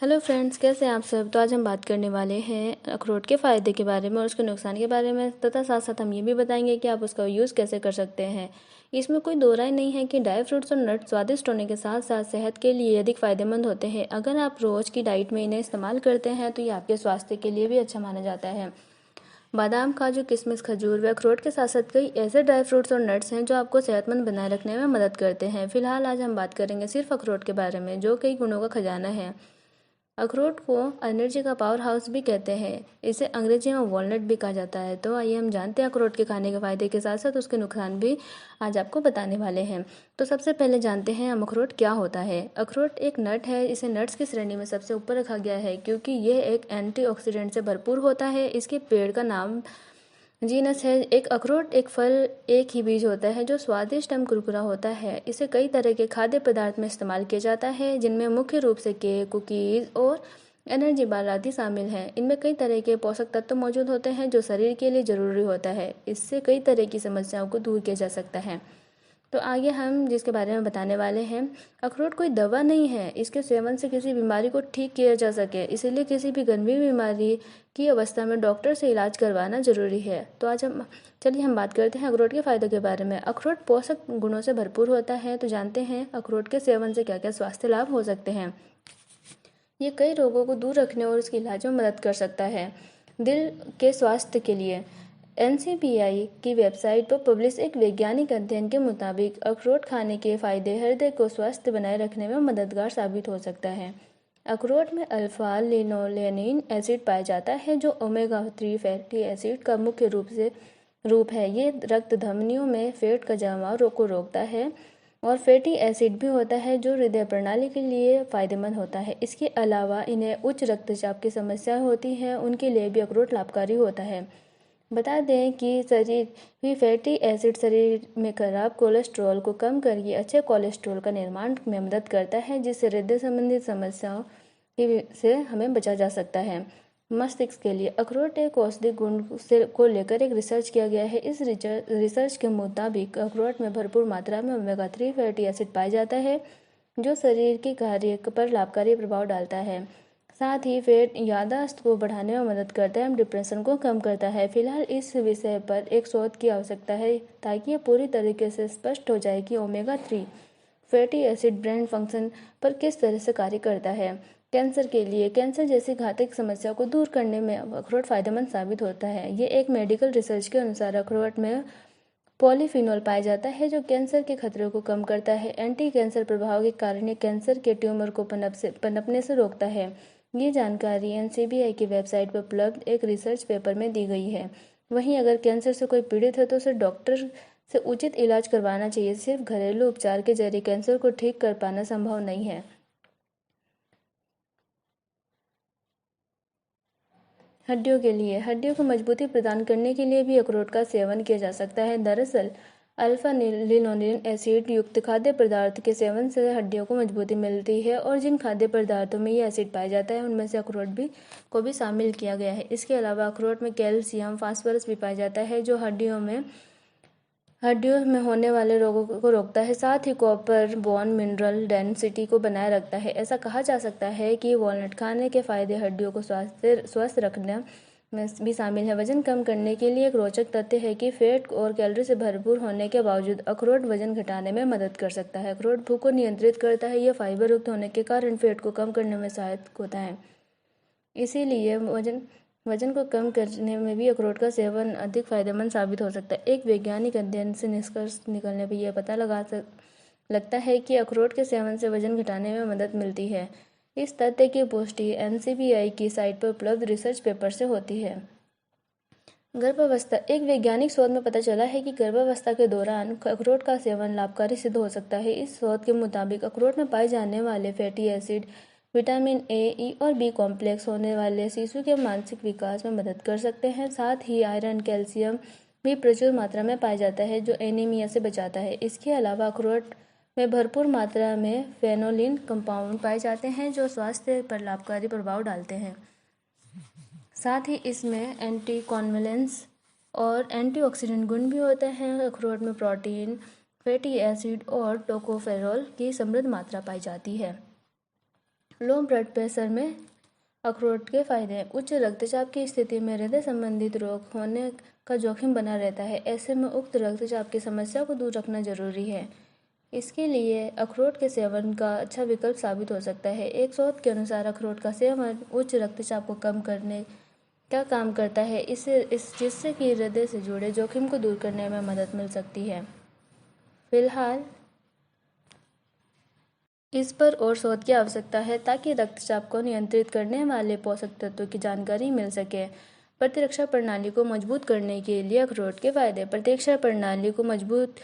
Hello friends, कैसे हैं आप सब। तो आज हम बात करने वाले हैं अखरोट के फ़ायदे के बारे में और उसके नुकसान के बारे में, तथा साथ साथ हम ये भी बताएंगे कि आप उसका यूज़ कैसे कर सकते हैं। इसमें कोई दो राय नहीं है कि ड्राई फ्रूट्स और नट्स स्वादिष्ट होने के साथ साथ सेहत के लिए अधिक फ़ायदेमंद होते हैं। अगर आप रोज़ की डाइट में इन्हें इस्तेमाल करते हैं तो ये आपके स्वास्थ्य के लिए भी अच्छा माना जाता है। बादाम, काजू, किशमिश, खजूर व अखरोट के साथ साथ कई ऐसे ड्राई फ्रूट्स और नट्स हैं जो आपको सेहतमंद बनाए रखने में मदद करते हैं। फिलहाल आज हम बात करेंगे सिर्फ अखरोट के बारे में, जो कई गुणों का खजाना है। अखरोट को एनर्जी का पावर हाउस भी कहते हैं। इसे अंग्रेजी में वॉलनट भी कहा जाता है। तो आइए हम जानते हैं अखरोट के खाने के फायदे के साथ साथ उसके नुकसान भी आज आपको बताने वाले हैं। तो सबसे पहले जानते हैं हम अखरोट क्या होता है। अखरोट एक नट है। इसे नट्स की श्रेणी में सबसे ऊपर रखा गया है क्योंकि यह एक एंटीऑक्सीडेंट से भरपूर होता है। इसके पेड़ का नाम जीनस है। एक अखरोट एक फल, एक ही बीज होता है जो स्वादिष्ट एवं कुरकुरा होता है। इसे कई तरह के खाद्य पदार्थ में इस्तेमाल किया जाता है, जिनमें मुख्य रूप से केक, कुकीज और एनर्जी बार आदि शामिल हैं। इनमें कई तरह के पोषक तत्व मौजूद होते हैं जो शरीर के लिए जरूरी होता है। इससे कई तरह की समस्याओं को दूर किया जा सकता है। तो आगे हम जिसके बारे में बताने वाले हैं, अखरोट कोई दवा नहीं है। इसके सेवन से किसी बीमारी को ठीक किया जा सके, इसीलिए किसी भी गंभीर बीमारी की अवस्था में डॉक्टर से इलाज करवाना जरूरी है। तो आज चलिए हम बात करते हैं अखरोट के फायदों के बारे में। अखरोट पोषक गुणों से भरपूर होता है। तो जानते हैं अखरोट के सेवन से क्या क्या स्वास्थ्य लाभ हो सकते हैं। ये कई रोगों को दूर रखने और उसके इलाज में मदद कर सकता है। दिल के स्वास्थ्य के लिए एनसीबीआई की वेबसाइट पर पब्लिश एक वैज्ञानिक अध्ययन के मुताबिक अखरोट खाने के फायदे हृदय को स्वस्थ बनाए रखने में मददगार साबित हो सकता है। अखरोट में अल्फा लिनोलेनिन एसिड पाया जाता है जो ओमेगा 3 फैटी एसिड का मुख्य रूप है। ये रक्त धमनियों में फैट का जमाव को रोकता है और फैटी एसिड भी होता है जो हृदय प्रणाली के लिए फायदेमंद होता है। इसके अलावा इन्हें उच्च रक्तचाप की समस्या होती है, उनके लिए भी अखरोट लाभकारी होता है। बता दें कि शरीर भी फैटी एसिड शरीर में खराब कोलेस्ट्रॉल को कम करके अच्छे कोलेस्ट्रॉल का निर्माण में मदद करता है, जिससे हृदय संबंधित समस्याओं से हमें बचा जा सकता है। मस्तिष्क के लिए अखरोट एक औषधि गुण को लेकर एक रिसर्च किया गया है। इस रिसर्च के मुताबिक अखरोट में भरपूर मात्रा में ओमेगा 3 फैटी एसिड पाया जाता है जो शरीर के कार्य पर लाभकारी प्रभाव डालता है। साथ ही फेट याददाश्त को बढ़ाने में मदद करता है एवं डिप्रेशन को कम करता है। फिलहाल इस विषय पर एक शोध की आवश्यकता है ताकि यह पूरी तरीके से स्पष्ट हो जाए कि omega 3 fatty acid brain function पर किस तरह से कार्य करता है। कैंसर के लिए कैंसर जैसी घातक समस्या को दूर करने में अखरोट फायदेमंद साबित होता है। ये एक मेडिकल रिसर्च के अनुसार अखरोट में पॉलीफिनोल पाया जाता है जो कैंसर के खतरे को कम करता है। एंटी कैंसर प्रभाव के कारण ये कैंसर के ट्यूमर को पनपने से रोकता है। ये जानकारी एनसीबीआई की वेबसाइट पर उपलब्ध एक रिसर्च पेपर में दी गई है। वहीं अगर कैंसर से कोई पीड़ित है तो उसे डॉक्टर से उचित इलाज करवाना चाहिए। सिर्फ घरेलू उपचार के जरिए कैंसर को ठीक कर पाना संभव नहीं है। हड्डियों के लिए हड्डियों को मजबूती प्रदान करने के लिए भी अखरोट का सेवन किया जा सकता है। दरअसल अल्फा लिनोलिन एसिड युक्त खाद्य पदार्थ के सेवन से हड्डियों को मजबूती मिलती है और जिन खाद्य पदार्थों में ये एसिड पाया जाता है उनमें से अखरोट भी शामिल किया गया है। इसके अलावा अखरोट में कैल्शियम, फास्फोरस भी पाया जाता है जो हड्डियों में होने वाले रोगों को रोकता है। साथ ही कॉपर बोन मिनरल डेंसिटी को बनाए रखता है। ऐसा कहा जा सकता है कि वॉलनट खाने के फायदे हड्डियों को स्वस्थ रखने में भी शामिल है। वजन कम करने के लिए एक रोचक तथ्य है कि फैट और कैलोरी से भरपूर होने के बावजूद अखरोट वजन घटाने में मदद कर सकता है। अखरोट भूख को नियंत्रित करता है। यह फाइबर युक्त होने के कारण फैट को कम करने में सहायक होता है। इसीलिए वजन को कम करने में भी अखरोट का सेवन अधिक फायदेमंद साबित हो सकता है। एक वैज्ञानिक अध्ययन से निष्कर्ष निकलने पर यह पता लगता है कि अखरोट के सेवन से वजन घटाने में मदद मिलती है। इस तथ्य की पुष्टि एनसीबीआई की साइट पर उपलब्ध रिसर्च पेपर से होती है। गर्भावस्था एक वैज्ञानिक शोध में पता चला है कि गर्भावस्था के दौरान अखरोट का सेवन लाभकारी सिद्ध हो सकता है। इस शोध के मुताबिक अखरोट में पाए जाने वाले फैटी एसिड विटामिन ए, ई और बी कॉम्प्लेक्स होने वाले शिशु के मानसिक विकास में मदद कर सकते हैं। साथ ही आयरन, कैल्शियम भी प्रचुर मात्रा में पाया जाता है जो एनीमिया से बचाता है। इसके अलावा अखरोट में भरपूर मात्रा में फेनोलिन कंपाउंड पाए जाते हैं जो स्वास्थ्य पर लाभकारी प्रभाव डालते हैं। साथ ही इसमें एंटी कॉन्वेलेंस और एंटीऑक्सीडेंट गुण भी होते हैं। अखरोट में प्रोटीन, फैटी एसिड और टोकोफेरोल की समृद्ध मात्रा पाई जाती है। लो ब्लड प्रेशर में अखरोट के फायदे। उच्च रक्तचाप की स्थिति में हृदय संबंधित रोग होने का जोखिम बना रहता है। ऐसे में उक्त रक्तचाप की समस्या को दूर रखना जरूरी है। इसके लिए अखरोट के सेवन का अच्छा विकल्प साबित हो सकता है। एक शोध के अनुसार अखरोट का सेवन उच्च रक्तचाप को कम करने का काम करता है, जिससे कि हृदय से जुड़े जोखिम को दूर करने में मदद मिल सकती है। फिलहाल इस पर और शोध की आवश्यकता है ताकि रक्तचाप को नियंत्रित करने वाले पोषक तत्वों की जानकारी मिल सके। प्रतिरक्षा प्रणाली को मजबूत करने के लिए अखरोट के फायदे। प्रतिरक्षा प्रणाली को मजबूत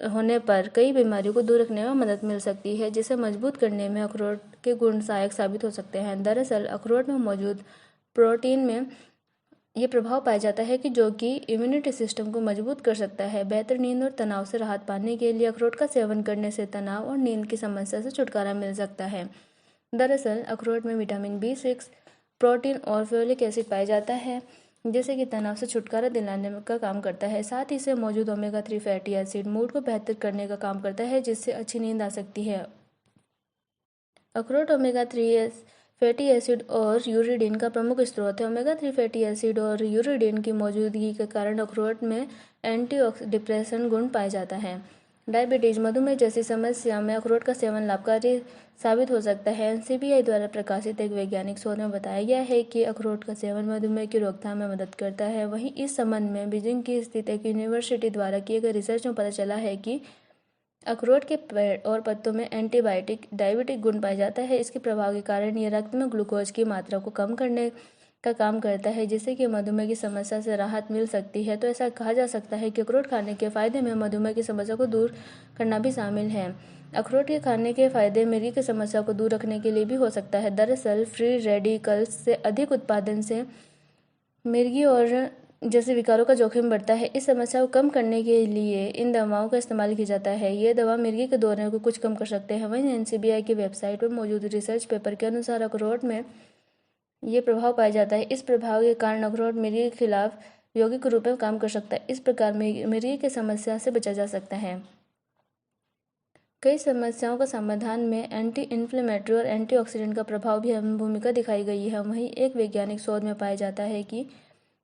होने पर कई बीमारियों को दूर रखने में मदद मिल सकती है, जिसे मजबूत करने में अखरोट के गुण सहायक साबित हो सकते हैं। दरअसल अखरोट में मौजूद प्रोटीन में ये प्रभाव पाया जाता है कि जो कि इम्यूनिटी सिस्टम को मजबूत कर सकता है। बेहतर नींद और तनाव से राहत पाने के लिए अखरोट का सेवन करने से तनाव और नींद की समस्या से छुटकारा मिल सकता है। दरअसल अखरोट में विटामिन B6, प्रोटीन और फोलिक एसिड पाया जाता है, जैसे कि तनाव से छुटकारा दिलाने का काम करता है। साथ ही इसमें मौजूद ओमेगा 3 फैटी एसिड मूड को बेहतर करने का काम करता है, जिससे अच्छी नींद आ सकती है। अखरोट ओमेगा 3 फैटी एसिड और यूरिडिन का प्रमुख स्रोत है। ओमेगा 3 फैटी एसिड और यूरिडिन की मौजूदगी के कारण अखरोट में एंटीऑक्सीडेंट गुण पाया जाता है। डायबिटीज, मधुमेह जैसी समस्या में अखरोट का सेवन लाभकारी साबित हो सकता है। NCBI द्वारा प्रकाशित एक वैज्ञानिक शोध में बताया गया है कि अखरोट का सेवन मधुमेह की रोकथाम में मदद करता है। वहीं इस संबंध में बीजिंग की स्थित एक यूनिवर्सिटी द्वारा किए गए रिसर्च में पता चला है कि अखरोट के पेड़ और पत्तों में एंटीबायोटिक डायबिटिक गुण पाया जाता है। इसके प्रभाव के कारण यह रक्त में ग्लूकोज की मात्रा को कम करने का काम करता है, जिससे कि मधुमेह की समस्या से राहत मिल सकती है। तो ऐसा कहा जा सकता है कि अखरोट खाने के फायदे में मधुमेह की समस्या को दूर करना भी शामिल है। अखरोट के खाने के फायदे मिर्गी की समस्या को दूर रखने के लिए भी हो सकता है। दरअसल फ्री रेडिकल्स से अधिक उत्पादन से मिर्गी और जैसे विकारों का जोखिम बढ़ता है। इस समस्या को कम करने के लिए इन दवाओं का इस्तेमाल किया जाता है। ये दवा मिर्गी के दौरे को कुछ कम कर सकते हैं। वहीं NCBI की वेबसाइट पर मौजूद रिसर्च पेपर के अनुसार अखरोट में ये प्रभाव पाया जाता है। इस प्रभाव के कारण अखरोट मिर्गी के खिलाफ यौगिक रूप में काम कर सकता है। इस प्रकार मिर्गी की समस्या से बचा जा सकता है। कई समस्याओं का समाधान में एंटी इन्फ्लेमेटरी और एंटीऑक्सीडेंट का प्रभाव भी अहम भूमिका दिखाई गई है। वहीं एक वैज्ञानिक शोध में पाया जाता है कि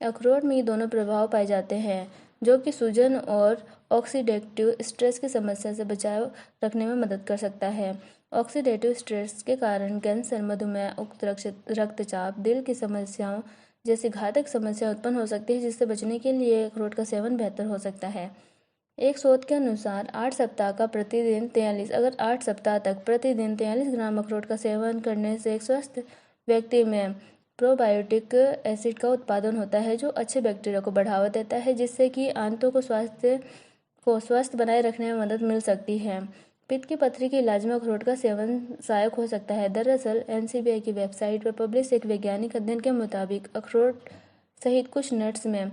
अखरोट में ये दोनों प्रभाव पाए जाते हैं, जो कि सूजन और ऑक्सीडेटिव स्ट्रेस की समस्या से बचाव रखने में मदद कर सकता है। ऑक्सीडेटिव स्ट्रेस के कारण कैंसर, मधुमेह, उच्च रक्तचाप, दिल की समस्याओं जैसी घातक समस्या उत्पन्न हो सकती है, जिससे बचने के लिए अखरोट का सेवन बेहतर हो सकता है। एक शोध के अनुसार 8 सप्ताह तक प्रतिदिन 43 ग्राम अखरोट का सेवन करने से एक स्वस्थ व्यक्ति में प्रोबायोटिक एसिड का उत्पादन होता है, जो अच्छे बैक्टीरिया को बढ़ावा देता है, जिससे कि आंतों को स्वस्थ बनाए रखने में मदद मिल सकती है। पित्त की पथरी के इलाज में अखरोट का सेवन सहायक हो सकता है। दरअसल NCBI की वेबसाइट पर पब्लिश एक वैज्ञानिक अध्ययन के मुताबिक अखरोट सहित कुछ नट्स में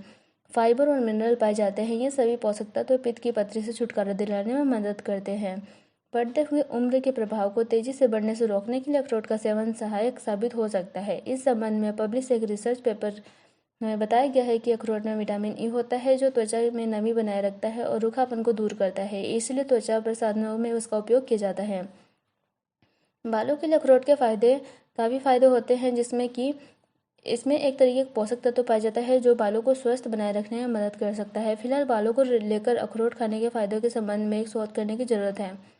फाइबर और मिनरल पाए जाते हैं। ये सभी पोषक तत्व पित्त की पथरी से छुटकारा दिलाने में मदद करते हैं। बढ़ते हुए उम्र के प्रभाव को तेजी से बढ़ने से रोकने के लिए अखरोट का सेवन सहायक साबित हो सकता है। इस संबंध में पब्लिश एक रिसर्च पेपर में बताया गया है कि अखरोट में विटामिन E होता है, जो त्वचा में नमी बनाए रखता है और रूखापन को दूर करता है। इसलिए त्वचा प्रसाधनों में उसका उपयोग किया जाता है। बालों के लिए अखरोट के काफ़ी फायदे होते हैं, जिसमें कि इसमें एक तरीके का पोषक तत्व पाया जाता है, जो बालों को स्वस्थ बनाए रखने में मदद कर सकता है। फिलहाल बालों को लेकर अखरोट खाने के फायदों के संबंध में एक शोध करने की जरूरत है।